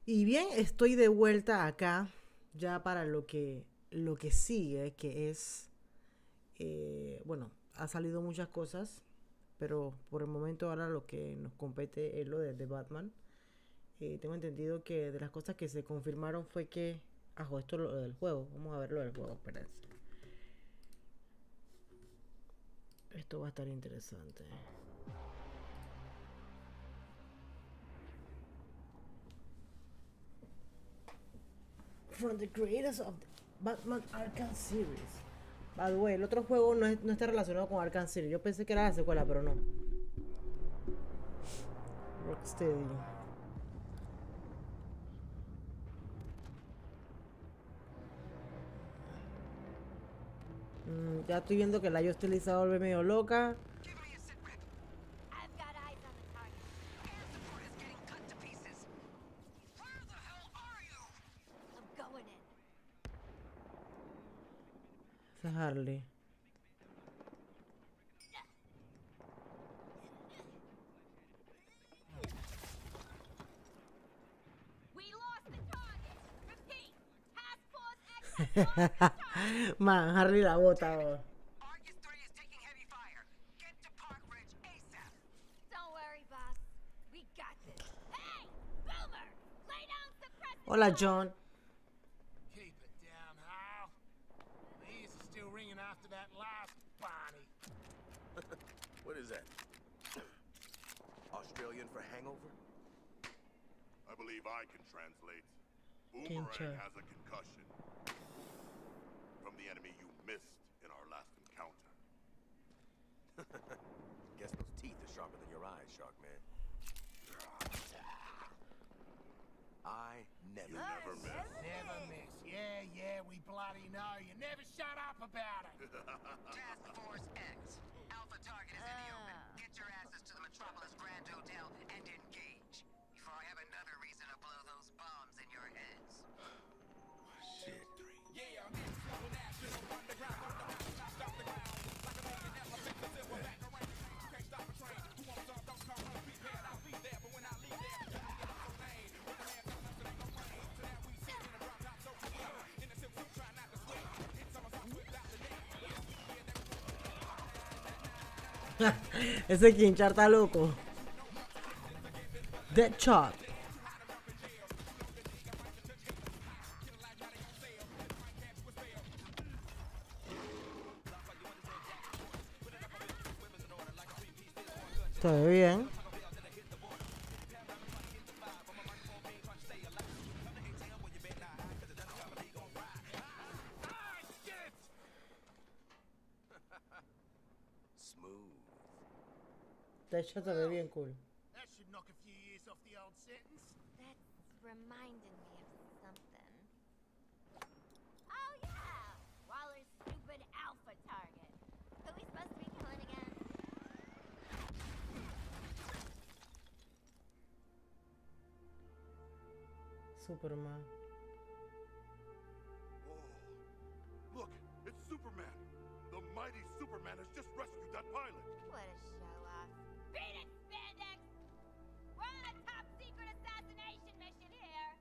Y bien, estoy de vuelta acá ya para lo que sigue, que es, bueno, ha salido muchas cosas, pero por el momento ahora lo que nos compete es lo de Batman. Tengo entendido que de las cosas que se confirmaron fue que, esto es lo del juego, vamos a ver lo del juego, espérense. Esto va a estar interesante. From the creators of the Batman Arkham Series. By the way, el otro juego no está relacionado con Arkham Series. Yo pensé que era la secuela, pero no. Rocksteady. Ya estoy viendo que la yo estilizada vuelve medio loca. Esa es Harley. Man, Harley la bota. Oh. Hola, John. Keep it down, Hal. The ears are still ringing after that last Barney. What is that? Australian for hangover? I believe I can translate. Kincha. Boomerang has a concussion from the enemy you missed in our last encounter. Guess those teeth are sharper than your eyes, Shark Man. I never You never miss. Never miss. Yeah, we bloody know. You never shut up about it. Task Force X. Alpha target is in the open. Get your asses to the Metropolis Grand Hotel and engage. Before I have another reason to blow those bombs in your heads. Shit. Ese Kinchar está loco. Deadshot. Se ve bien. Smooth. Deadshot se ve bien cool. That should knock a few years off the old sentence. That's reminding me of something. Oh yeah! Waller's stupid alpha target. Who we supposed to be killing again? Superman. Whoa. Look, it's Superman. The mighty Superman has just rescued that pilot. What a show off. Beat it, Spandex! We're on a top secret assassination mission here!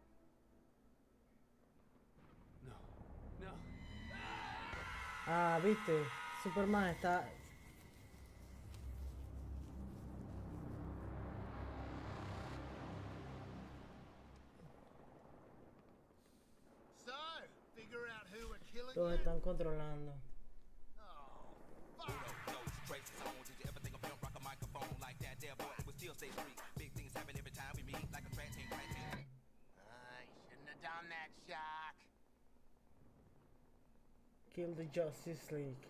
No. Ah, viste. Superman está. So, figure out who we're killing Los you? están controlando. Oh, fuck. I shouldn't have done that, Shark. Kill the Justice League.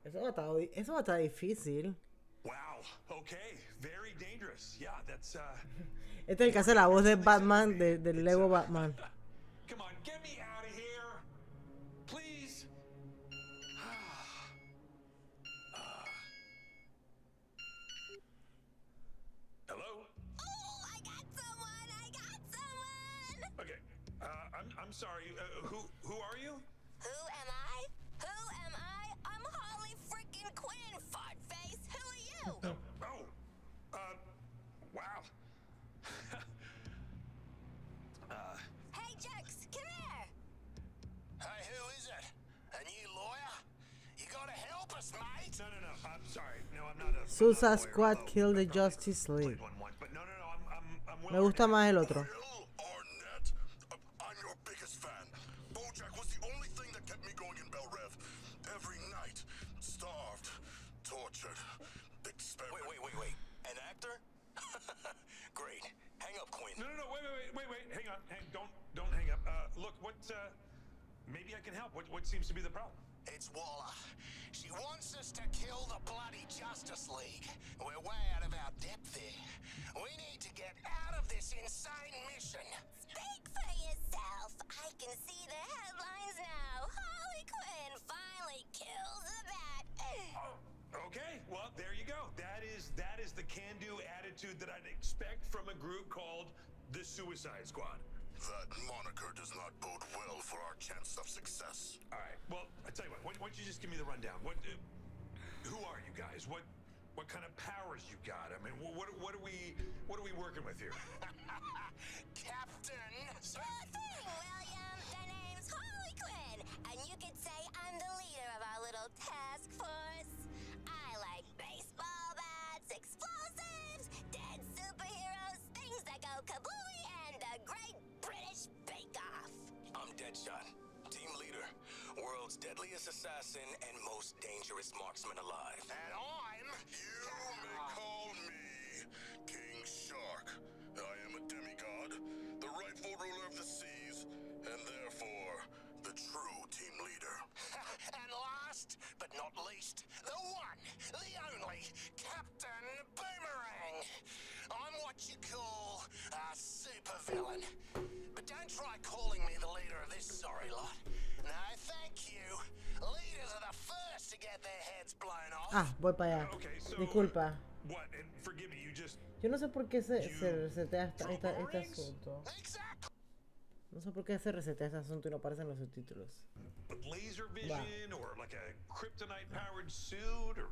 Eso va a estar difícil. Wow. Okay. Very dangerous. Yeah, that's Este es el que hace la voz de Batman, del Lego Batman. Come on, get me out of here. Please. Hello? Oh, I got someone! Okay. I'm sorry. Who are you? Who am I? Who am I? I'm Harley freaking Quinn, fart face! Who are you? Oh. Wow. Suicide Squad Kill the Justice League. But no, I'm Me gusta más el otro. Will Arnett, I'm your biggest fan. BoJack was the only thing that kept me going in Bel Rev. Every night, starved, tortured, experimented. Wait. An actor? Great. Hang up, Quinn. No, wait. Hang on. Don't hang up. Look, maybe I can help. What seems to be the problem? It's Waller. She wants us to kill the bloody Justice League. We're way out of our depth here. We need to get out of this insane mission. Speak for yourself. I can see the headlines now. Harley Quinn finally kills the bat. Oh, okay. Well, there you go. That is the can-do attitude that I'd expect from a group called the Suicide Squad. That moniker does not bode well for our chance of success. All right. Well, I tell you what. Why don't you just give me the rundown? Who are you guys? What kind of powers you got? I mean, what are we working with here? Captain. Sure thing, William. The name's Harley Quinn, and you could say I'm the leader of our little task force. I like baseball bats, explosives, dead superheroes, things that go kablooey, and the Great British Bake Off. I'm Deadshot, team leader, world's deadliest assassin and most dangerous marksman alive. And I'm... You may call me King Shark. I am a demigod, the rightful ruler of the seas, and therefore the true team leader. and last but not least, the one, the only, Captain Boomerang. I'm what you call a supervillain. But don't try calling me the leader of this sorry lot. No, thank you. Leaders are the first to get their heads blown off. Ah, voy para allá. Okay, so Disculpa. What? And forgive me, you just Yo no sé por qué se resetea este asunto. Exactly. No sé por qué se resetea este asunto y no aparecen los subtítulos. with laser vision or like a kryptonite-powered suit or.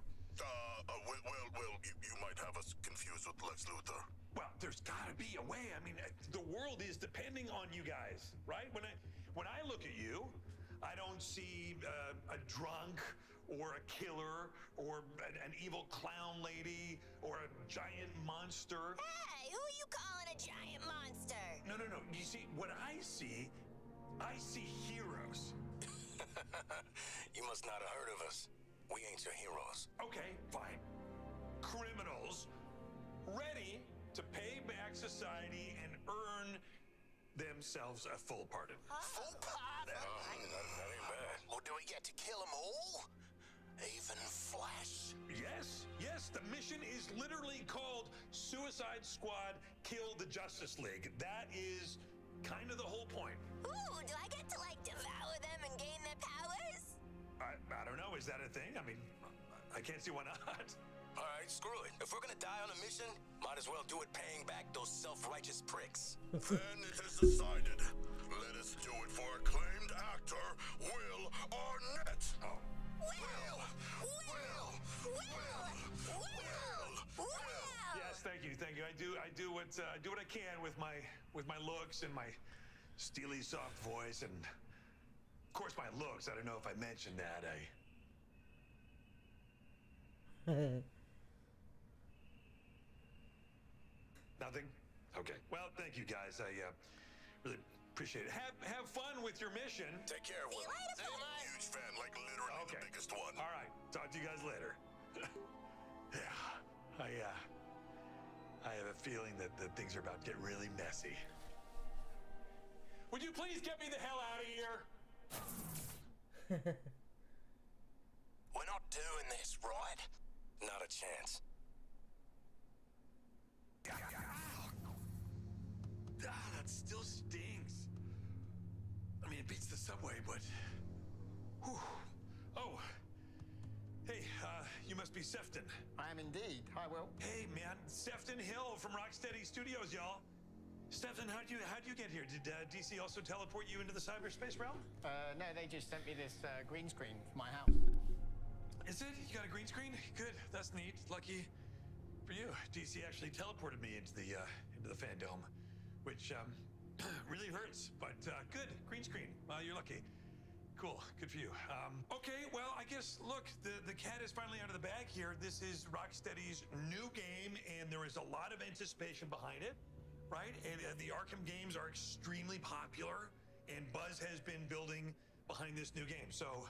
Well, you might have us confused with Lex Luthor. Well, there's got to be a way. I mean, the world is depending on you guys, right? When I look at you, I don't see a drunk or a killer or an evil clown lady or a giant monster. Hey, who are you calling a giant monster? No. You see, what I see heroes. You must not have heard of us. We ain't your heroes. Okay, fine. Criminals ready to pay back society and earn themselves a full pardon. Full pardon? That ain't bad. Or do we get to kill them all? Even Flash? Yes, the mission is literally called Suicide Squad Kill the Justice League. That is kind of the whole point. Ooh, do I get to, like, devour them and gain their powers? I don't know, is that a thing? I mean, I can't see why not. All right, screw it. If we're gonna die on a mission, might as well do it paying back those self-righteous pricks. Then it is decided. Let us do it for acclaimed actor Will Arnett. Oh. Will! Yes, thank you. I do what I can with my looks and my steely soft voice and of course my looks. I don't know if I mentioned that. Nothing? Okay. Well, thank you guys. I really appreciate it. Have fun with your mission. Take care, Will. Huge fan, like literally Okay. the biggest one. All right. Talk to you guys later. Yeah. I have a feeling that things are about to get really messy. Would you please get me the hell out of here? We're not doing this, right? Not a chance. That still stings. I mean, it beats the subway, but... Whew. Oh. Hey, you must be Sefton. I am indeed. Hi, Will. Hey, man. Sefton Hill from Rocksteady Studios, y'all. Sefton, how'd you get here? Did DC also teleport you into the cyberspace realm? No, they just sent me this green screen for my house. Is it? You got a green screen? Good. That's neat. Lucky for you. DC actually teleported me into the fandome, which really hurts. But good. Green screen. Well, you're lucky. Cool, good for you. Okay, well, I guess, look, the cat is finally out of the bag here. This is Rocksteady's new game, and there is a lot of anticipation behind it, right? And the Arkham games are extremely popular, and buzz has been building behind this new game. So,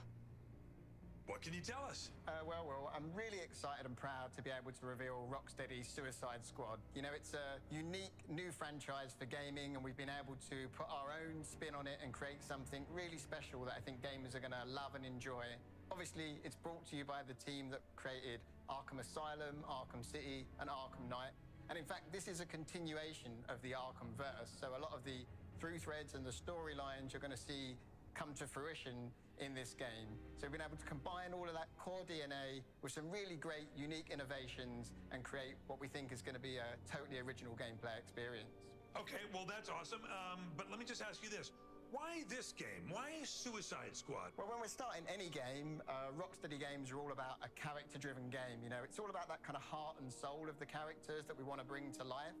what can you tell us? Well, I'm really excited and proud to be able to reveal Rocksteady's Suicide Squad. You know, it's a unique new franchise for gaming, and we've been able to put our own spin on it and create something really special that I think gamers are going to love and enjoy. Obviously, it's brought to you by the team that created Arkham Asylum, Arkham City, and Arkham Knight. And in fact, this is a continuation of the Arkhamverse, so a lot of the through threads and the storylines you're going to see come to fruition in this game. So we've been able to combine all of that core DNA with some really great, unique innovations and create what we think is going to be a totally original gameplay experience. Okay, well, that's awesome. But let me just ask you this. Why this game? Why Suicide Squad? Well, when we're starting any game, Rocksteady games are all about a character-driven game. You know, it's all about that kind of heart and soul of the characters that we want to bring to life.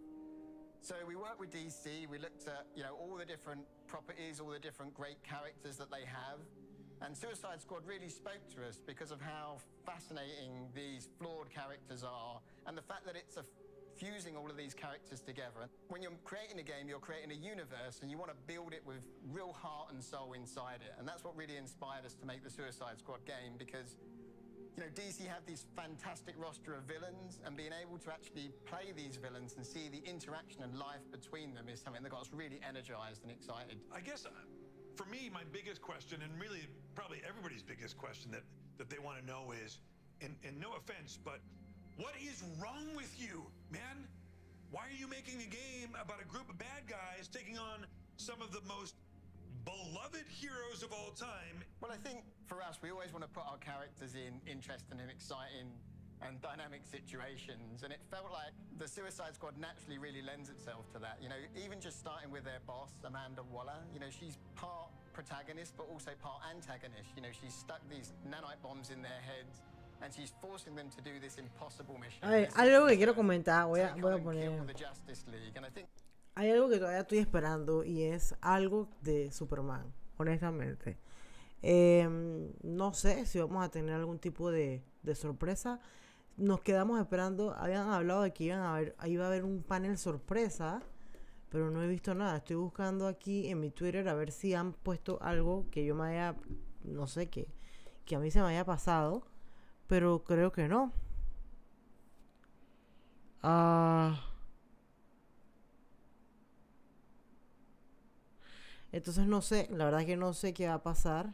So we worked with DC, we looked at, you know, all the different properties, all the different great characters that they have. And Suicide Squad really spoke to us because of how fascinating these flawed characters are and the fact that it's fusing all of these characters together. When you're creating a game, you're creating a universe and you want to build it with real heart and soul inside it. And that's what really inspired us to make the Suicide Squad game because, you know, DC have this fantastic roster of villains, and being able to actually play these villains and see the interaction and life between them is something that got us really energized and excited. I guess for me, my biggest question, and really probably everybody's biggest question that they want to know is, and no offense, but what is wrong with you, man? Why are you making a game about a group of bad guys taking on some of the most beloved heroes of all time? Well, I think for us, we always want to put our characters in interesting and exciting and dynamic situations, and it felt like the Suicide Squad naturally really lends itself to that. You know, even just starting with their boss, Amanda Waller, you know, she's part protagonist but also part antagonist. You know, she's stuck these nanite bombs in their heads and she's forcing them to do this impossible mission. Hay algo que quiero comentar, voy a poner. Hay algo que todavía estoy esperando y es algo de Superman, honestamente. No sé si vamos a tener algún tipo de sorpresa. Nos quedamos esperando, habían hablado de que iba a haber un panel sorpresa, pero no he visto nada. Estoy buscando aquí en mi Twitter a ver si han puesto algo que yo me haya, no sé, que a mí se me haya pasado, pero creo que no. Entonces no sé, la verdad es que no sé qué va a pasar.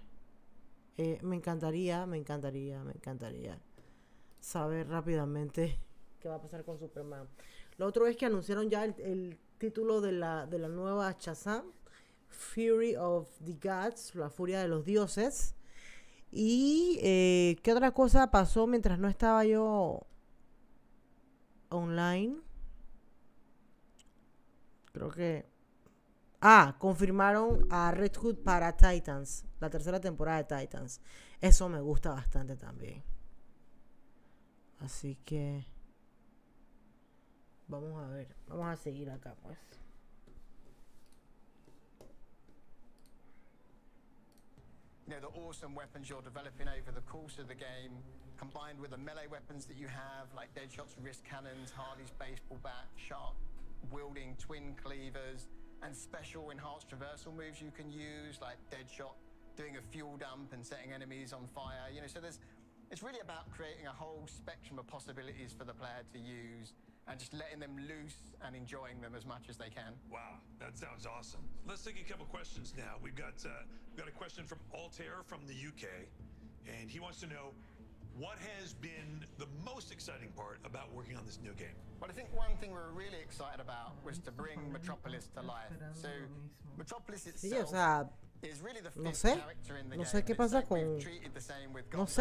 Me encantaría saber rápidamente qué va a pasar con Superman. Lo otro es que anunciaron ya el título de la nueva Shazam, Fury of the Gods, la furia de los dioses. Y ¿qué otra cosa pasó mientras no estaba yo online? Creo que confirmaron a Red Hood para Titans, la tercera temporada de Titans. Eso me gusta bastante también. Así que vamos a ver, vamos a seguir acá pues. You know, the awesome weapons you're developing over the course of the game, combined with the melee weapons that you have, like Deadshot's wrist cannons, Harley's baseball bat, sharp wielding twin cleavers, and special enhanced traversal moves you can use, like Deadshot doing a fuel dump and setting enemies on fire. You know, so it's really about creating a whole spectrum of possibilities for the player to use and just letting them loose and enjoying them as much as they can. Wow, that sounds awesome. Let's take a couple questions now. We've got a question from Altair from the UK, and he wants to know, what has been the most exciting part about working on this new game? Well, I think one thing we were really excited about was to bring Metropolis to life. So Metropolis itself is really the fifth character in the game. No sé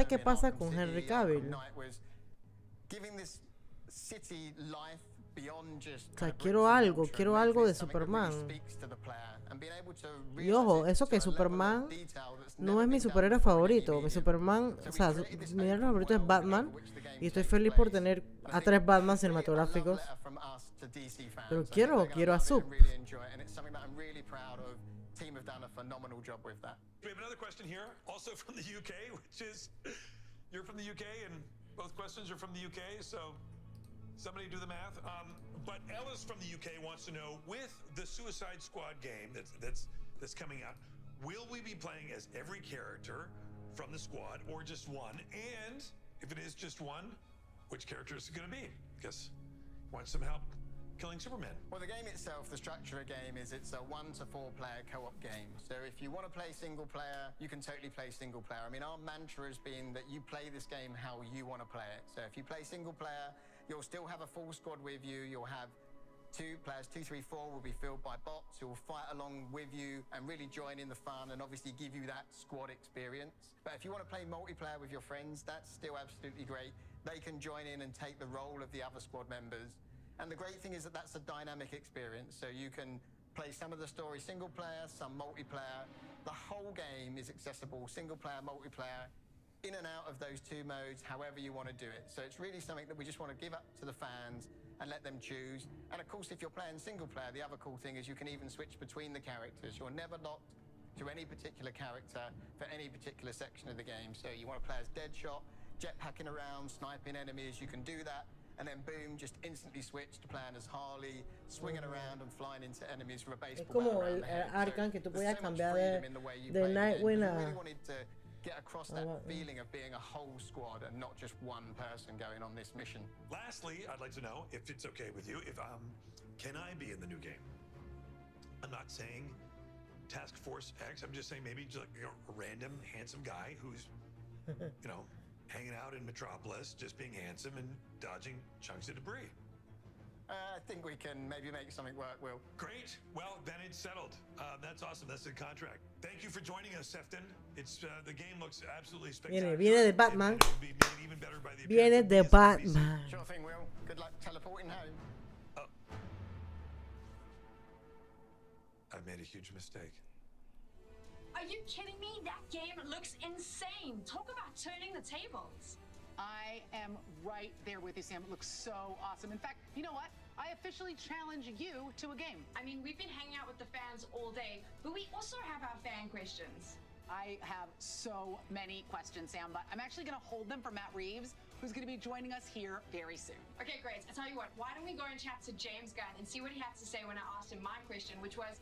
qué pasa con Henry Cavill. Giving this city life beyond just quiero algo de Superman. Speaks to the player and being able to Y ojo, realize it eso to que a level of Superman detail that's no never es mi been done superhéroe before in any favorito. Mi medium. Superman, So o we sea, created this mi héroe open favorito es world Batman. over which the game Y estoy takes feliz por place. tener And I a think 3 Batman it's really a love cinematográficos. letter from us to DC fans. Pero I think quiero they're gonna a love it Sup. and really enjoy it, and it's something that I'm really proud of. Team have done a phenomenal job with that. We have another question here, also from the UK, which is, you're from the UK, and both questions are from the UK, so somebody do the math. But Ellis from the UK wants to know, with the Suicide Squad game that's coming out, will we be playing as every character from the squad or just one? And if it is just one, which character is it going to be? Because he wants some help killing Superman. Well, the game itself, the structure of the game is it's a 1 to 4 player co-op game. So if you want to play single player, you can totally play single player. I mean, our mantra has been that you play this game how you want to play it. So if you play single player, you'll still have a full squad with you. You'll have 2 players, 2, 3, 4 will be filled by bots who will fight along with you and really join in the fun and obviously give you that squad experience. But if you want to play multiplayer with your friends, that's still absolutely great. They can join in and take the role of the other squad members. And the great thing is that that's a dynamic experience. So you can play some of the story single player, some multiplayer. The whole game is accessible, single player, multiplayer, in and out of those 2 modes, however you want to do it. So it's really something that we just want to give up to the fans and let them choose. And of course, if you're playing single player, the other cool thing is you can even switch between the characters. You're never locked to any particular character for any particular section of the game. So you want to play as Deadshot, jetpacking around, sniping enemies, you can do that. And then boom, just instantly switch to playing as Harley, swinging around and flying into enemies with a Es baseball bat como around el the head. Arkham que tú there's podías so much cambiar freedom in the way you de play the game. Nightwing We a... really wanted to get across that feeling of being a whole squad and not just one person going on this mission. Lastly, I'd like to know, if it's okay with you, if can I be in the new game? I'm not saying Task Force X. I'm just saying maybe just like, a random handsome guy who's, hanging out in Metropolis, just being handsome and dodging chunks of debris. I think we can maybe make something work, Will. Great. Well, then it's settled. That's awesome. That's the contract. Thank you for joining us, Sefton. It's the game looks absolutely spectacular. Viene de Batman. And it'll be made even better by the Viene appearance de of the Batman. Sure thing, Will. Good luck teleporting home. I've made a huge mistake. Are you kidding me? That game looks insane. Talk about turning the tables. I am right there with you, Sam. It looks so awesome. In fact, you know what? I officially challenge you to a game. I mean, we've been hanging out with the fans all day, but we also have our fan questions. I have so many questions, Sam, but I'm actually going to hold them for Matt Reeves, who's going to be joining us here very soon. Okay, great. I tell you what, why don't we go and chat to James Gunn and see what he had to say when I asked him my question, which was,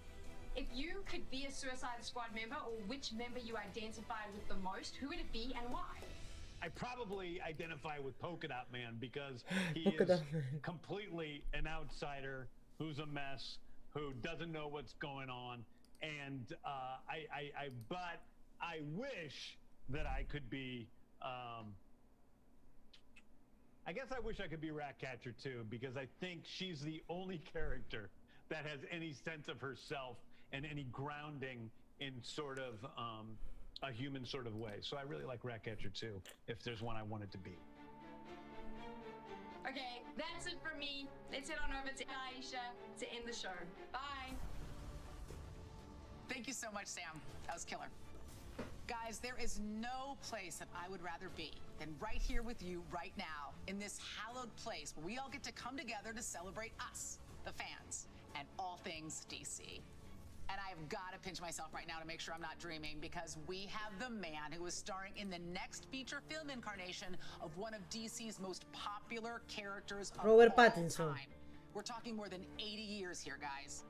if you could be a Suicide Squad member, or which member you identified with the most, who would it be and why? I probably identify with Polka Dot Man because he Polka is Dot Man. completely an outsider who's a mess, who doesn't know what's going on, and but I wish that I could be. I guess I wish I could be Ratcatcher too, because I think she's the only character that has any sense of herself and any grounding in sort of a human sort of way. So I really like Ratcatcher too, if there's one I wanted to be. Okay, that's it for me. Let's head on over to Aisha to end the show. Bye. Thank you so much, Sam. That was killer. Guys, there is no place that I would rather be than right here with you right now in this hallowed place where we all get to come together to celebrate us, the fans, and all things DC. And I've got to pinch myself right now to make sure I'm not dreaming, because we have the man who is starring in the next feature film incarnation of one of DC's most popular characters of Robert all Pattinson. time. We're talking more than 80 years here, guys.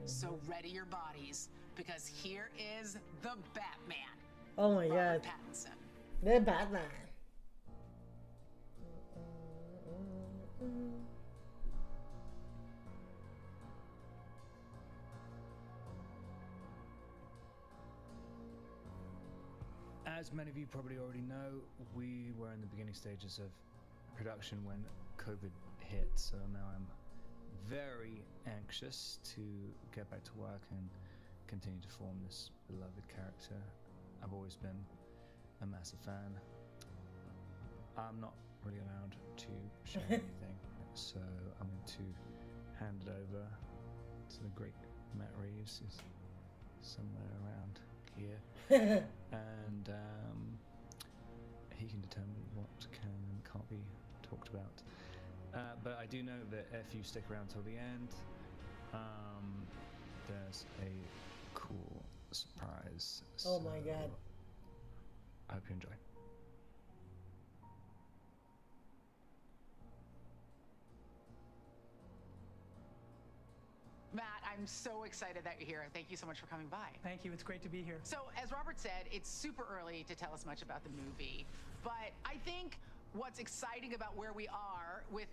So ready your bodies, because here is the Batman. Oh my Robert god. Pattinson. The Batman. As many of you probably already know, we were in the beginning stages of production when COVID hit, so now I'm very anxious to get back to work and continue to form this beloved character. I've always been a massive fan. I'm not really allowed to share anything, so I'm going to hand it over to the great Matt Reeves, who's somewhere around here, and he can determine what can and can't be talked about. But I do know that if you stick around till the end, there's a cool surprise. Oh my God. I hope you enjoy. Matt, I'm so excited that you're here. Thank you so much for coming by. Thank you. It's great to be here. So, as Robert said, it's super early to tell us much about the movie, but I think what's exciting about where we are with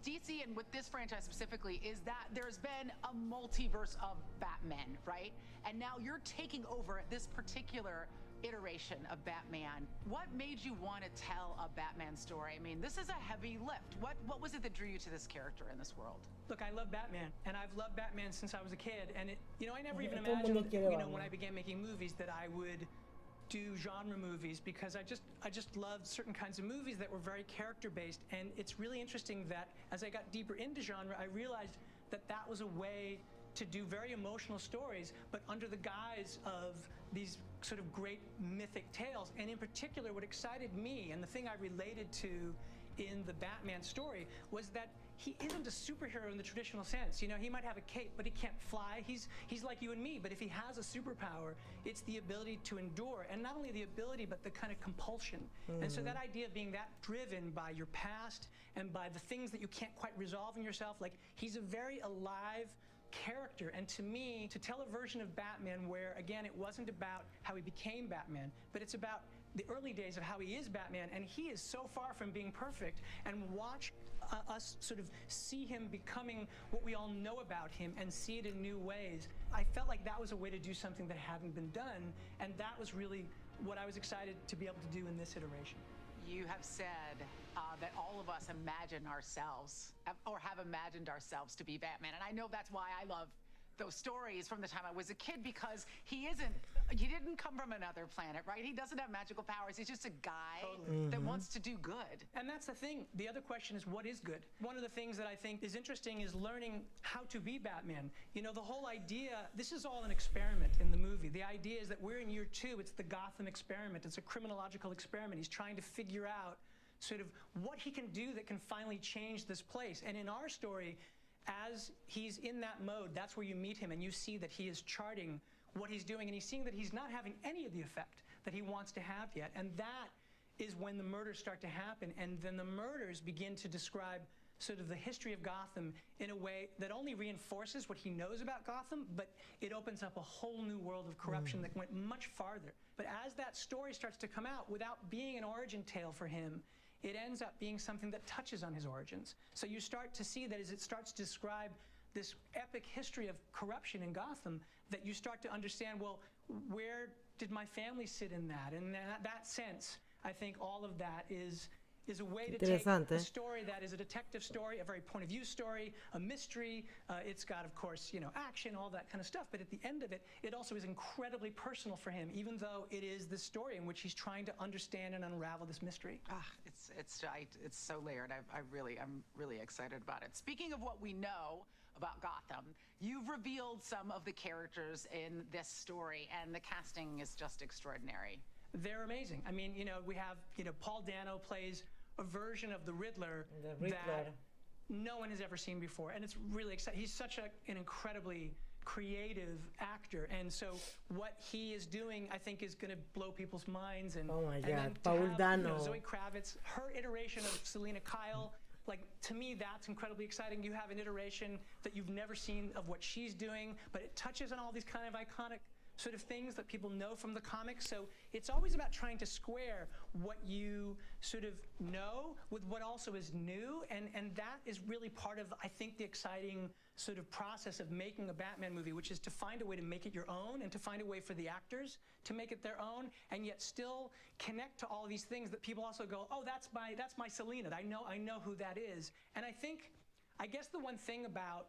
DC and with this franchise specifically is that there's been a multiverse of Batman, right? And now you're taking over this particular iteration of Batman. What made you want to tell a Batman story? I mean, this is a heavy lift. What was it that drew you to this character in this world? Look, I love Batman, and I've loved Batman since I was a kid. And I never even imagined, when I began making movies, that I would do genre movies, because I just loved certain kinds of movies that were very character based. And it's really interesting that as I got deeper into genre, I realized that that was a way to do very emotional stories, but under the guise of these sort of great mythic tales. And in particular, what excited me, and the thing I related to in the Batman story, was that he isn't a superhero in the traditional sense. He might have a cape, but he can't fly. He's like you and me, but if he has a superpower, it's the ability to endure. And not only the ability, but the kind of compulsion. And so that idea of being that driven by your past and by the things that you can't quite resolve in yourself, like, he's a very alive character. And to me, to tell a version of Batman where, again, it wasn't about how he became Batman, but it's about the early days of how he is Batman, and he is so far from being perfect, and watch us sort of see him becoming what we all know about him and see it in new ways. I felt like that was a way to do something that hadn't been done, and that was really what I was excited to be able to do in this iteration. You have said that all of us imagine ourselves, or have imagined ourselves to be Batman. And I know that's why I love those stories from the time I was a kid, because he didn't come from another planet, right? He doesn't have magical powers. He's just a guy that wants to do good. And that's the thing. The other question is, what is good? One of the things that I think is interesting is learning how to be Batman. The whole idea, this is all an experiment in the movie. The idea is that we're in year 2. It's the Gotham experiment. It's a criminological experiment. He's trying to figure out sort of what he can do that can finally change this place. And in our story, as he's in that mode, that's where you meet him, and you see that he is charting what he's doing, and he's seeing that he's not having any of the effect that he wants to have yet. And that is when the murders start to happen, and then the murders begin to describe sort of the history of Gotham in a way that only reinforces what he knows about Gotham, but it opens up a whole new world of corruption that went much farther. But as that story starts to come out, without being an origin tale for him, it ends up being something that touches on his origins. So you start to see that as it starts to describe this epic history of corruption in Gotham, that you start to understand, well, where did my family sit in that? And in that sense, I think all of that is a way to take a story that is a detective story, a very point of view story, a mystery. It's got, of course, action, all that kind of stuff. But at the end of it, it also is incredibly personal for him, even though it is the story in which he's trying to understand and unravel this mystery. It's so layered. I'm really excited about it. Speaking of what we know about Gotham, you've revealed some of the characters in this story, and the casting is just extraordinary. They're amazing. I mean, we have, Paul Dano plays a version of the Riddler that no one has ever seen before. And it's really exciting. He's such an incredibly creative actor. And so what he is doing, I think, is going to blow people's minds. And, oh my God, and Paul Dano. Zoe Kravitz, her iteration of Selena Kyle, like, to me, that's incredibly exciting. You have an iteration that you've never seen of what she's doing, but it touches on all these kind of iconic sort of things that people know from the comics. So it's always about trying to square what you sort of know with what also is new, and that is really part of, I think, the exciting sort of process of making a Batman movie, which is to find a way to make it your own, and to find a way for the actors to make it their own, and yet still connect to all these things that people also go, oh, that's my Selena. I know who that is. And I guess the one thing about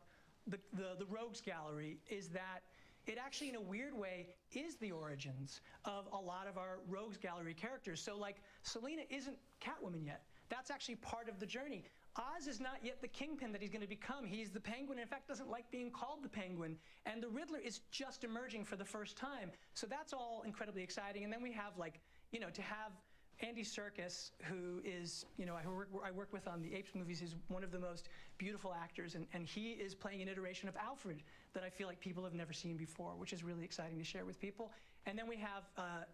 the Rogues Gallery is that it actually, in a weird way, is the origins of a lot of our Rogues Gallery characters. So, like, Selena isn't Catwoman yet. That's actually part of the journey. Oz is not yet the kingpin that he's going to become. He's the Penguin, and in fact doesn't like being called the Penguin. And the Riddler is just emerging for the first time. So that's all incredibly exciting. And then we have, like, you know, to have Andy Serkis, who is, you know, I work with on the Apes movies, is one of the most beautiful actors, and he is playing an iteration of Alfred that I feel like people have never seen before, which is really exciting to share with people. And then we have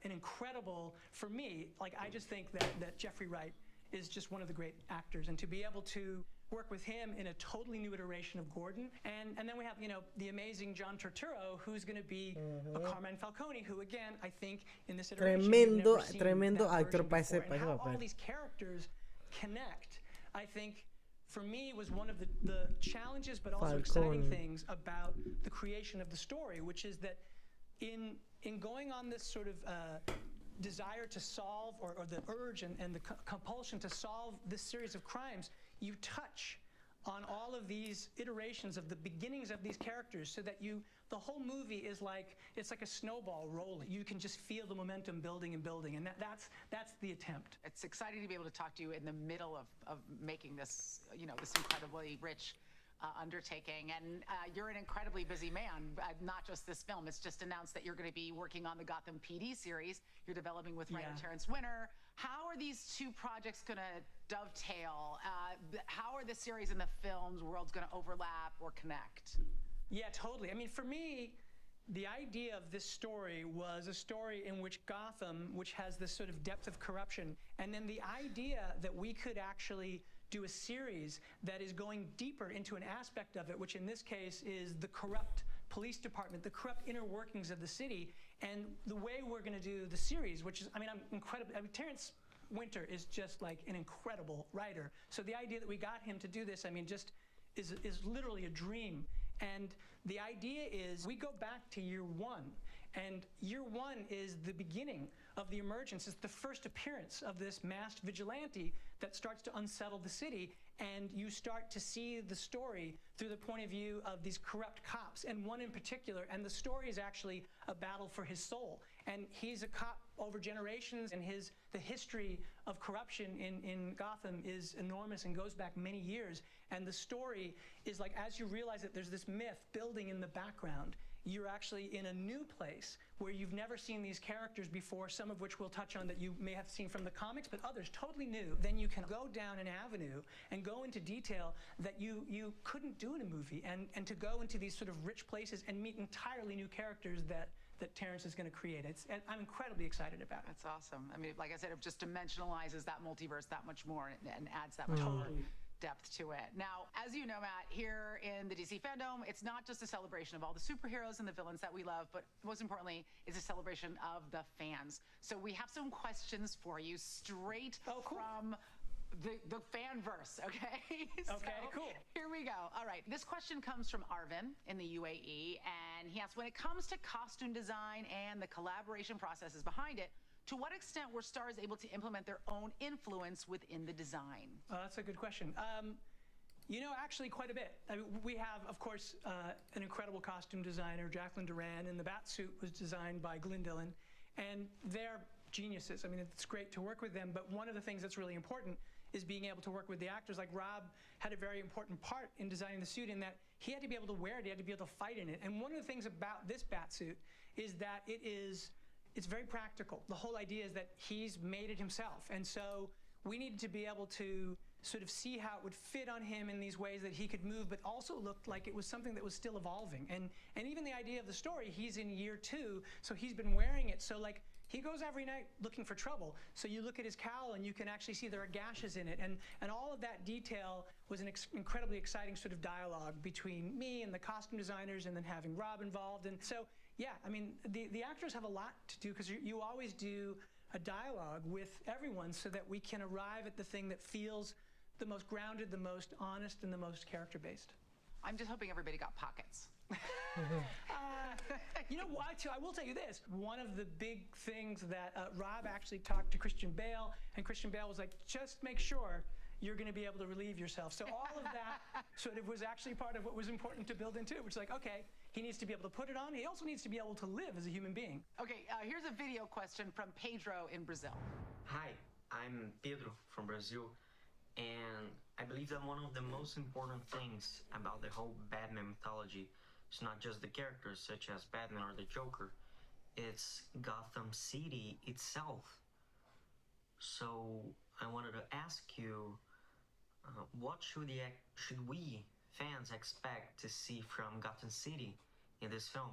an incredible, for me, like, I just think that Jeffrey Wright is just one of the great actors, and to be able to work with him in a totally new iteration of Gordon. And then we have, you know, the amazing John Turturro, who's going to be a Carmine Falcone, who, again, I think in this iteration, Tremendo actor para ese and how all these characters connect, I think, for me, was one of the challenges, but also exciting things about the creation of the story, which is that in going on this sort of desire to solve, or the urge and the compulsion to solve this series of crimes, you touch on all of these iterations of the beginnings of these characters, so that the whole movie is like, it's like a snowball rolling. You can just feel the momentum building and building, and that's the attempt. It's exciting to be able to talk to you in the middle of making this, you know, this incredibly rich undertaking, and you're an incredibly busy man. Not just this film. It's just announced that you're going to be working on the Gotham PD series you're developing with writer Terrence Winter. How are these two projects going to dovetail? How are the series and the film's worlds going to overlap or connect? Yeah, totally. I mean, for me, the idea of this story was a story in which Gotham, which has this sort of depth of corruption, and then the idea that we could actually do a series that is going deeper into an aspect of it, which in this case is the corrupt police department, the corrupt inner workings of the city, and the way we're going to do the series, which is, I mean, Terrence Winter is just like an incredible writer. So the idea that we got him to do this, I mean, just is literally a dream. And the idea is we go back to year one, and year one is the beginning of the emergence. It's the first appearance of this masked vigilante that starts to unsettle the city, and you start to see the story through the point of view of these corrupt cops, and one in particular, and the story is actually a battle for his soul. And he's a cop over generations, and the history of corruption in Gotham is enormous and goes back many years. And the story is like, as you realize that there's this myth building in the background, you're actually in a new place where you've never seen these characters before, some of which we'll touch on that you may have seen from the comics, but others totally new. Then you can go down an avenue and go into detail that you couldn't do in a movie, and to go into these sort of rich places and meet entirely new characters that Terrence is going to create. I'm incredibly excited about it. That's awesome. I mean, like I said, it just dimensionalizes that multiverse that much more, and adds that much more depth to it. Now, as you know, Matt, here in the DC Fandome, it's not just a celebration of all the superheroes and the villains that we love, but most importantly, it's a celebration of the fans. So we have some questions for you straight from the fanverse, okay? Cool. Here we go. All right, this question comes from Arvin in the UAE, and he asks, when it comes to costume design and the collaboration processes behind it, to what extent were stars able to implement their own influence within the design? That's a good question. You know, actually quite a bit. I mean, we have, of course, an incredible costume designer, Jacqueline Duran, and the bat suit was designed by Glyn Dillon, and they're geniuses. I mean, it's great to work with them, but one of the things that's really important is being able to work with the actors. Like Rob had a very important part in designing the suit, in that he had to be able to wear it, he had to be able to fight in it. And one of the things about this bat suit is that it's very practical. The whole idea is that he's made it himself. And so we needed to be able to sort of see how it would fit on him in these ways that he could move, but also looked like it was something that was still evolving. And even the idea of the story, he's in year 2, so he's been wearing it. So like, he goes every night looking for trouble. So you look at his cowl and you can actually see there are gashes in it. And all of that detail was an incredibly exciting sort of dialogue between me and the costume designers, and then having Rob involved. And so, yeah, I mean, the actors have a lot to do, because you always do a dialogue with everyone so that we can arrive at the thing that feels the most grounded, the most honest, and the most character-based. I'm just hoping everybody got pockets. You know what? I will tell you this. One of the big things that Rob actually talked to Christian Bale, and Christian Bale was like, just make sure you're going to be able to relieve yourself. So all of that sort of was actually part of what was important to build into it, which is like, okay, he needs to be able to put it on. He also needs to be able to live as a human being. Okay, here's a video question from Pedro in Brazil. Hi, I'm Pedro from Brazil, and I believe that one of the most important things about the whole Batman mythology is not just the characters such as Batman or the Joker, it's Gotham City itself. So I wanted to ask you, what should we fans expect to see from Gotham City in this film?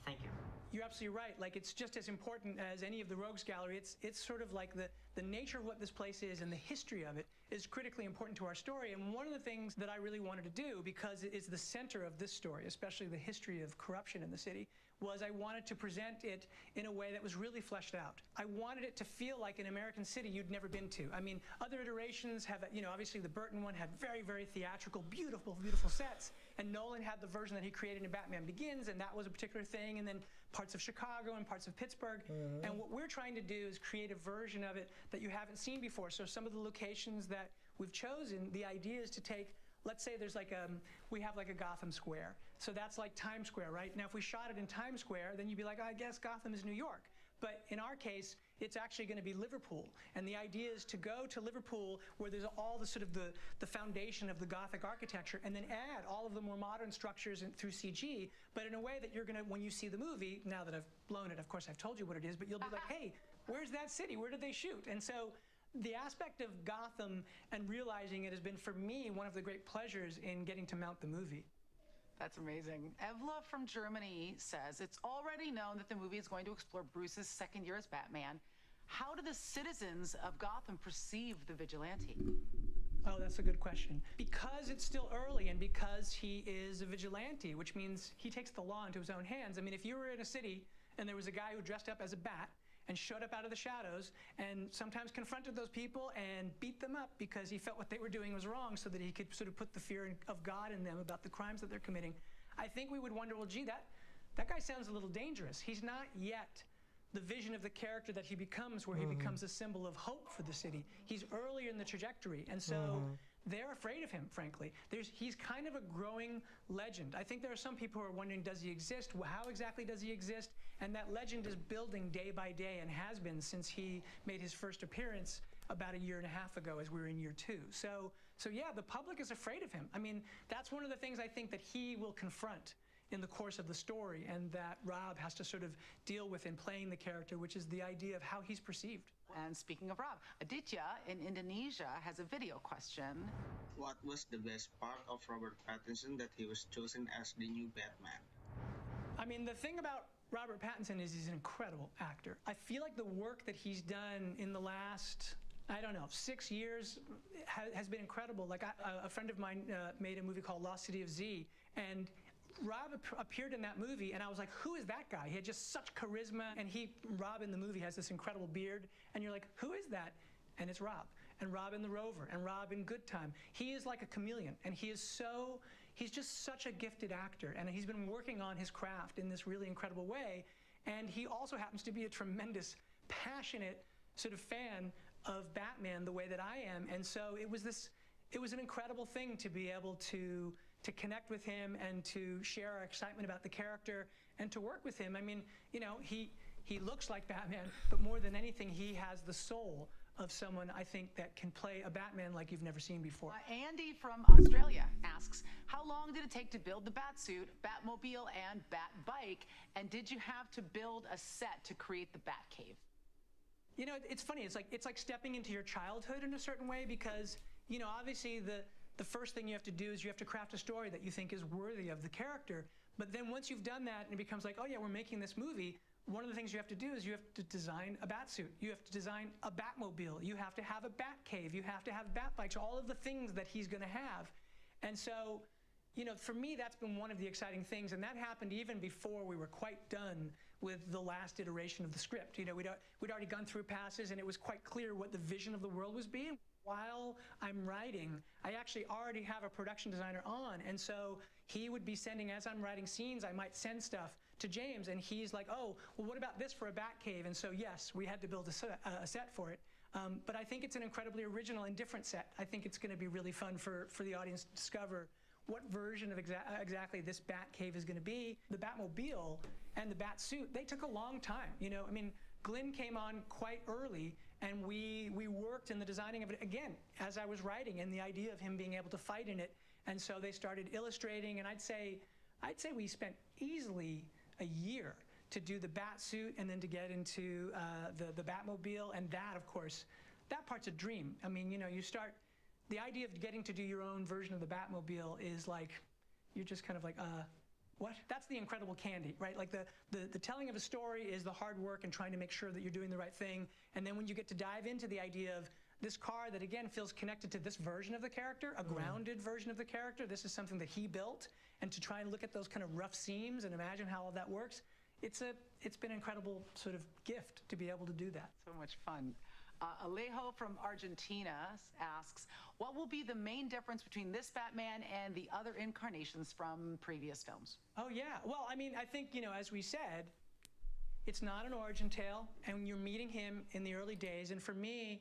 Thank you. You're absolutely right. Like, it's just as important as any of the Rogues Gallery. It's sort of like the nature of what this place is and the history of it is critically important to our story. And one of the things that I really wanted to do, because it is the center of this story, especially the history of corruption in the city, was I wanted to present it in a way that was really fleshed out. I wanted it to feel like an American city you'd never been to. I mean, other iterations have, obviously the Burton one had very, very theatrical, beautiful, beautiful sets. And Nolan had the version that he created in Batman Begins, and that was a particular thing. And then parts of Chicago and parts of Pittsburgh. And what we're trying to do is create a version of it that you haven't seen before. So some of the locations that we've chosen, the idea is to take, let's say there's like we have like a Gotham Square. So that's like Times Square, right? Now, if we shot it in Times Square, then you'd be like, oh, I guess Gotham is New York. But in our case, it's actually going to be Liverpool. And the idea is to go to Liverpool where there's all the sort of the foundation of the Gothic architecture, and then add all of the more modern structures through CG, but in a way that you're going to, when you see the movie, now that I've blown it, of course I've told you what it is, but you'll be like, hey, where's that city? Where did they shoot? And so the aspect of Gotham and realizing it has been, for me, one of the great pleasures in getting to mount the movie. That's amazing. Evla from Germany says, it's already known that the movie is going to explore Bruce's second year as Batman. How do the citizens of Gotham perceive the vigilante? Oh, that's a good question. Because it's still early and because he is a vigilante, which means he takes the law into his own hands. I mean, if you were in a city and there was a guy who dressed up as a bat and showed up out of the shadows and sometimes confronted those people and beat them up because he felt what they were doing was wrong, so that he could sort of put the fear of God in them about the crimes that they're committing, I think we would wonder, well, gee, that guy sounds a little dangerous. He's not yet the vision of the character that he becomes, where he becomes a symbol of hope for the city. He's earlier in the trajectory, and so they're afraid of him, frankly. He's kind of a growing legend. I think there are some people who are wondering, does he exist? How exactly does he exist? And that legend is building day by day and has been since he made his first appearance about a year and a half ago, as we were in year 2. So yeah, the public is afraid of him. I mean, that's one of the things I think that he will confront in the course of the story, and that Rob has to sort of deal with in playing the character, which is the idea of how he's perceived. And speaking of Rob, Aditya in Indonesia has a video question. What was the best part of Robert Pattinson that he was chosen as the new Batman? I mean, the thing about Robert Pattinson is he's an incredible actor. I feel like the work that he's done in the last, I don't know, 6 years has been incredible. Like a friend of mine made a movie called Lost City of Z, and Rob appeared in that movie, and I was like, who is that guy? He had just such charisma, and Rob in the movie has this incredible beard, and you're like, who is that? And it's Rob. And Rob in The Rover, and Rob in Good Time. He is like a chameleon, and he's just such a gifted actor, and he's been working on his craft in this really incredible way, and he also happens to be a tremendous, passionate sort of fan of Batman the way that I am, and so it was an incredible thing to be able to connect with him and to share our excitement about the character and to work with him. I mean, he looks like Batman, but more than anything, he has the soul of someone, I think, that can play a Batman like you've never seen before. Andy from Australia asks, how long did it take to build the Batsuit, Batmobile, and Batbike? And did you have to build a set to create the Batcave? It's funny. It's like stepping into your childhood in a certain way, because, obviously the first thing you have to do is you have to craft a story that you think is worthy of the character. But then once you've done that and it becomes like, oh yeah, we're making this movie, one of the things you have to do is you have to design a Batsuit. You have to design a Batmobile. You have to have a Batcave. You have to have Batbikes, all of the things that he's going to have. And so, for me, that's been one of the exciting things. And that happened even before we were quite done with the last iteration of the script. We'd already gone through passes, and it was quite clear what the vision of the world was being. While I'm writing, I actually already have a production designer on, and so he would be sending, as I'm writing scenes, I might send stuff to James, and he's like, oh, well, what about this for a Batcave? And so, yes, we had to build a set for it. But I think it's an incredibly original and different set. I think it's going to be really fun for the audience to discover what version of exactly this Batcave is going to be. The Batmobile and the Batsuit, they took a long time. I mean, Glenn came on quite early, And we worked in the designing of it, again, as I was writing, and the idea of him being able to fight in it. And so they started illustrating, and I'd say we spent easily a year to do the bat suit and then to get into the Batmobile. And that, of course, that part's a dream. I mean, you know, the idea of getting to do your own version of the Batmobile is like, you're just kind of like, what? That's the incredible candy, right? Like the telling of a story is the hard work and trying to make sure that you're doing the right thing. And then when you get to dive into the idea of this car that, again, feels connected to this version of the character, a grounded version of the character, this is something that he built, and to try and look at those kind of rough seams and imagine how all that works, it's been an incredible sort of gift to be able to do that. So much fun. Alejo from Argentina asks, what will be the main difference between this Batman and the other incarnations from previous films? Oh, yeah. Well, I mean, I think, you know, as we said, it's not an origin tale, and you're meeting him in the early days. And for me,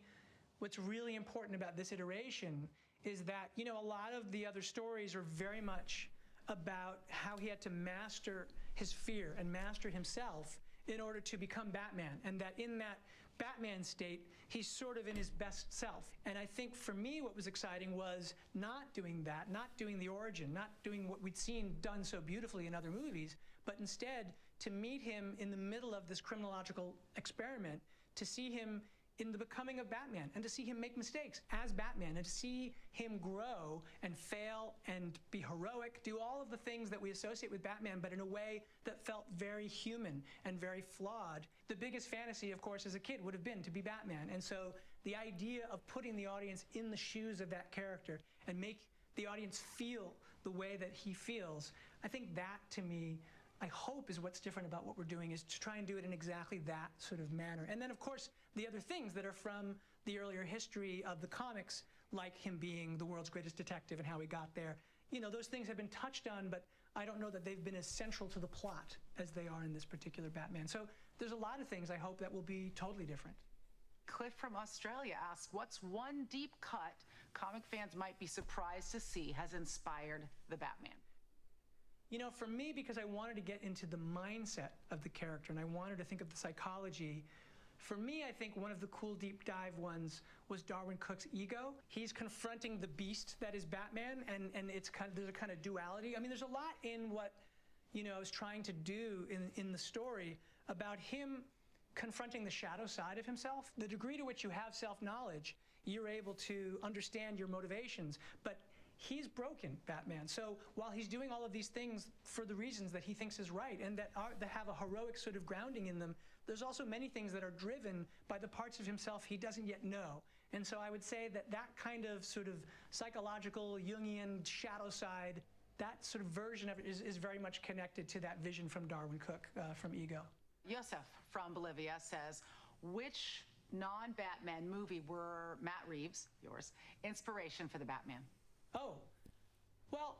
what's really important about this iteration is that, you know, a lot of the other stories are very much about how he had to master his fear and master himself in order to become Batman, and that in that Batman state, he's sort of in his best self. And I think for me, what was exciting was not doing that, not doing the origin, not doing what we'd seen done so beautifully in other movies, but instead to meet him in the middle of this criminological experiment, to see him in the becoming of Batman, and to see him make mistakes as Batman, and to see him grow and fail and be heroic, do all of the things that we associate with Batman, but in a way that felt very human and very flawed. The biggest fantasy, of course, as a kid would have been to be Batman. And so the idea of putting the audience in the shoes of that character and make the audience feel the way that he feels, I think that, to me, I hope is what's different about what we're doing, is to try and do it in exactly that sort of manner. And then, of course, the other things that are from the earlier history of the comics, like him being the world's greatest detective and how he got there, you know, those things have been touched on, but I don't know that they've been as central to the plot as they are in this particular Batman. So there's a lot of things I hope that will be totally different. Cliff from Australia asks, what's one deep cut comic fans might be surprised to see has inspired the Batman? You know, for me, because I wanted to get into the mindset of the character and I wanted to think of the psychology, for me, I think one of the cool deep dive ones was Darwin Cook's ego. He's confronting the beast that is Batman, and it's kind of, there's a kind of duality. I mean, there's a lot in what, you know, I was trying to do in the story about him confronting the shadow side of himself. The degree to which you have self-knowledge, you're able to understand your motivations, but he's broken, Batman. So while he's doing all of these things for the reasons that he thinks is right and that have a heroic sort of grounding in them, there's also many things that are driven by the parts of himself he doesn't yet know. And so I would say that that kind of sort of psychological Jungian shadow side, that sort of version of it is very much connected to that vision from Darwin Cook, from Ego. Yosef from Bolivia says, which non-Batman movie were Matt Reeves, yours, inspiration for the Batman? Oh, well,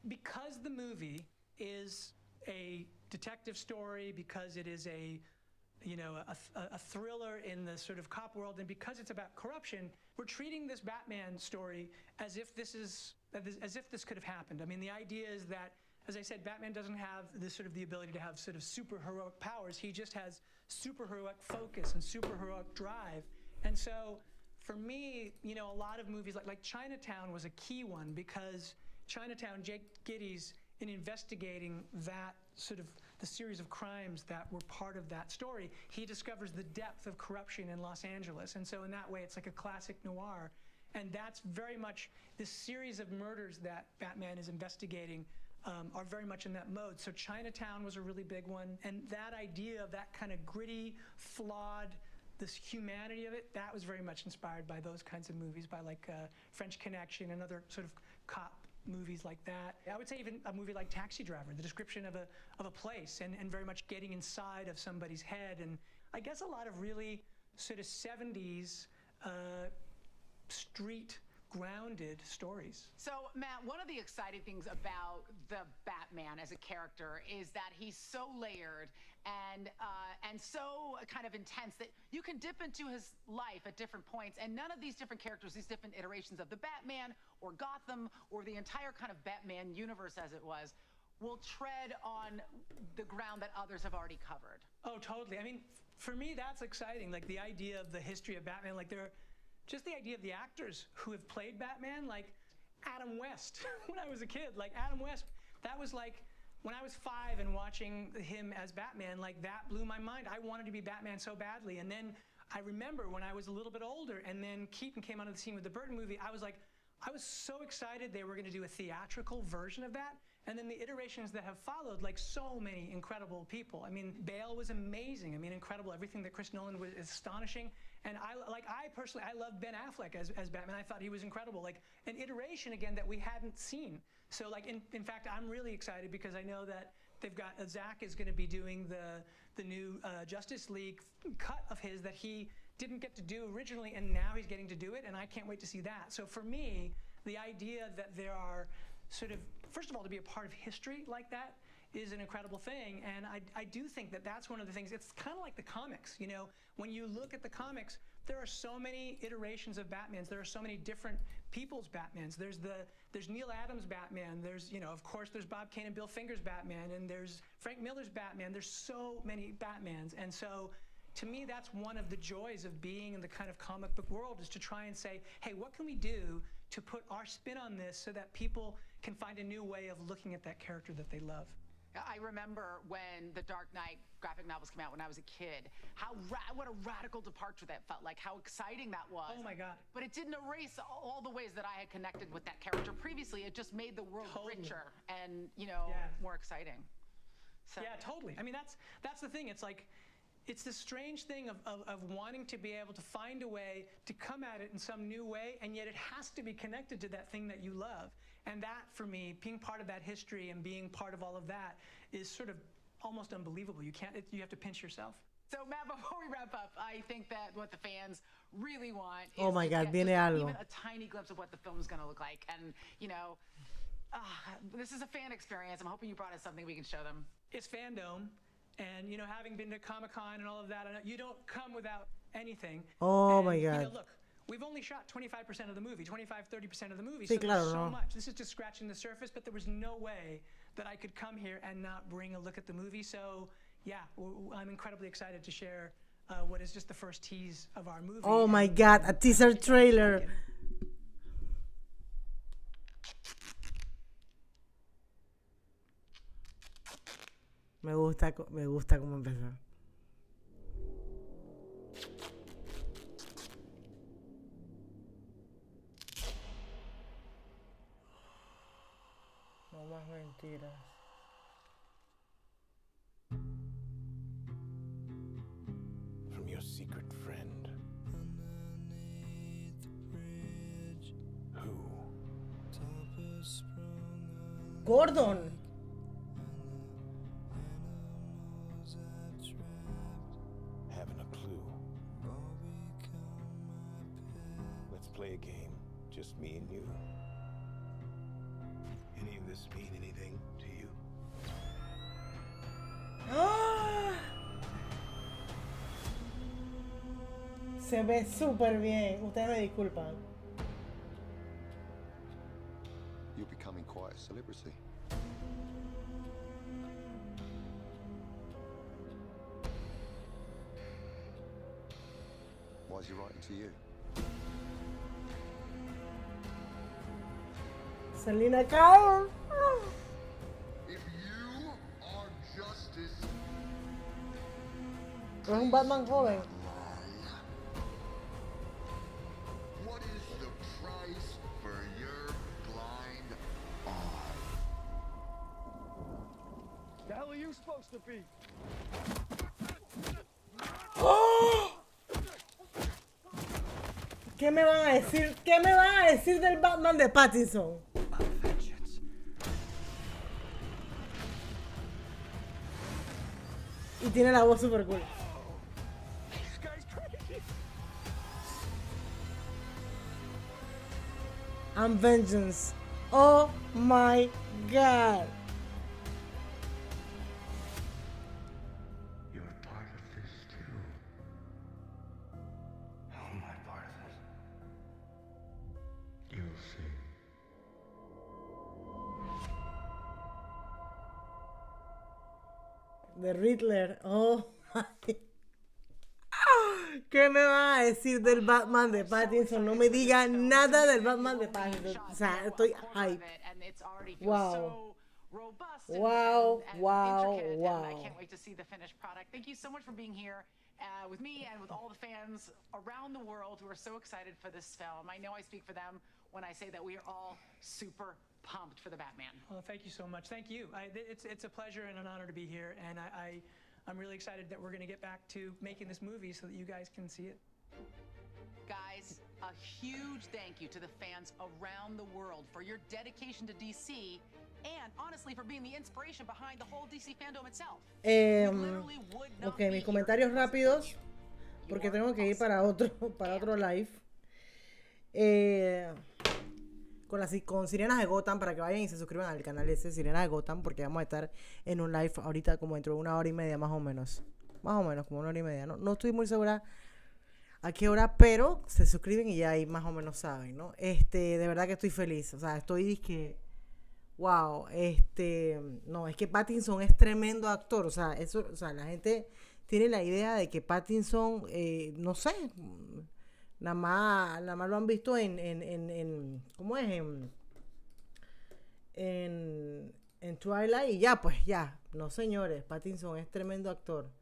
because the movie is a detective story, because it is a, you know, a thriller in the sort of cop world, and because it's about corruption, we're treating this Batman story as if this could have happened. I mean, the idea is that, as I said, Batman doesn't have this sort of the ability to have sort of super heroic powers. He just has super heroic focus and super heroic drive. And so for me, you know, a lot of movies like Chinatown was a key one, because Chinatown, Jake Gittes, in investigating that sort of the series of crimes that were part of that story, he discovers the depth of corruption in Los Angeles. And so in that way, it's like a classic noir. And that's very much the series of murders that Batman is investigating are very much in that mode. So Chinatown was a really big one. And that idea of that kind of gritty, flawed, this humanity of it, that was very much inspired by those kinds of movies, by like French Connection and other sort of cop movies like that. I would say even a movie like Taxi Driver, the description of a place and very much getting inside of somebody's head. And I guess a lot of really sort of 70s street grounded stories. So, Matt, one of the exciting things about the Batman as a character is that he's so layered and so kind of intense that you can dip into his life at different points, and none of these different characters, these different iterations of the Batman or Gotham or the entire kind of Batman universe as it was will tread on the ground that others have already covered. Oh, totally. I mean, for me, that's exciting. Like the idea of the history of Batman, like just the idea of the actors who have played Batman, like Adam West, when I was a kid, like Adam West, that was like, when I was 5 and watching him as Batman, like that blew my mind. I wanted to be Batman so badly. And then I remember when I was a little bit older and then Keaton came onto the scene with the Burton movie, I was so excited they were going to do a theatrical version of that. And then the iterations that have followed, like so many incredible people. I mean, Bale was amazing. I mean, incredible. Everything that Chris Nolan was astonishing. And I personally, I love Ben Affleck as Batman. I thought he was incredible. Like an iteration again that we hadn't seen. So like, in fact, I'm really excited because I know that they've got, Zach is going to be doing the new Justice League cut of his that he didn't get to do originally, and now he's getting to do it, and I can't wait to see that. So for me, the idea that there are sort of, first of all, to be a part of history like that is an incredible thing, and I do think that that's one of the things. It's kind of like the comics, you know, when you look at the comics, there are so many iterations of Batmans. There are so many different people's Batmans. There's Neil Adams' Batman. There's, you know, of course, there's Bob Kane and Bill Finger's Batman, and there's Frank Miller's Batman. There's so many Batmans, and so to me, that's one of the joys of being in the kind of comic book world, is to try and say, hey, what can we do to put our spin on this so that people can find a new way of looking at that character that they love. I remember when the Dark Knight graphic novels came out when I was a kid, what a radical departure that felt like, how exciting that was. Oh my God. But it didn't erase all the ways that I had connected with that character previously. It just made the world richer and, you know, more exciting. So. Yeah, totally. I mean, that's the thing. It's like, it's this strange thing of wanting to be able to find a way to come at it in some new way, and yet it has to be connected to that thing that you love. And that, for me, being part of that history and being part of all of that is sort of almost unbelievable. You have to pinch yourself. So, Matt, before we wrap up, I think that what the fans really want is oh my God, to viene algo. even a tiny glimpse of what the film is going to look like. And, you know, this is a fan experience. I'm hoping you brought us something we can show them. It's fandom. And, you know, having been to Comic-Con and all of that, you don't come without anything. Oh, and, my God. You know, look, we've only shot 25% of the movie, 25-30% of the movie. Sí, so claro, there's so no. much. This is just scratching the surface, but there was no way that I could come here and not bring a look at the movie. So, yeah, I'm incredibly excited to share what is just the first tease of our movie. Oh, my God, a teaser trailer. Me gusta cómo empezó. No más mentiras. From your secret friend. Who? Gordon. Haven't a clue. Let's play a game. Just me and you. Any of this mean anything to you? Se ve súper bien. Ustedes me disculpan. You're becoming quite a celebrity. Why is he writing to you? Selena Kyle. If you are justice, Es un Batman joven. what is the price for your blind eye? The hell are you supposed to be? ¿Qué me van a decir? ¿Qué me van a decir del Batman de Pattinson? Y tiene la voz super cool. This guy's crazy. And Vengeance. Oh my God. You're part of this too. How am I part of it? You'll see. de Riddler. Oh, ¿qué me van a decir del Batman de Pattinson? No me digan nada del Batman de Pattinson. O sea, estoy hype. Wow. Wow, wow, wow. I can't wait to see the finished product. Thank you so much for being here with me and with all the fans around the world who are so excited for this film. I know I speak for them when I say that we are all super pumped for the Batman. Well, thank you so much. Thank you. It's a pleasure and an honor to be here, and I'm really excited that we're going to get back to making this movie so that you guys can see it. Guys, a huge thank you to the fans around the world for your dedication to DC and honestly for being the inspiration behind the whole DC fandom itself. Ok, mis comentarios rápidos porque tengo que ir para otro live. Con Sirenas de Gotham, para que vayan y se suscriban al canal ese, Sirenas de Gotham, porque vamos a estar en un live ahorita como dentro de 1 hora y media más o menos, como 1 hora y media, no estoy muy segura a qué hora, pero se suscriben y ya ahí más o menos saben, ¿no? De verdad que estoy feliz, o sea, estoy wow, no, es que Pattinson es tremendo actor, o sea, la gente tiene la idea de que Pattinson, no sé, nada más lo han visto en ¿cómo es? En Twilight y ya, pues ya, no señores, Pattinson es tremendo actor.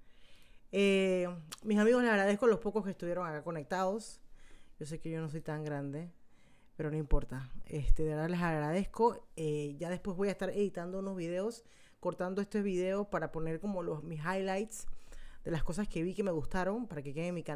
Mis amigos, les agradezco los pocos que estuvieron acá conectados. Yo sé que yo no soy tan grande, pero no importa. De verdad les agradezco. Ya después voy a estar editando unos videos, cortando este video para poner como mis highlights de las cosas que vi que me gustaron para que queden en mi canal.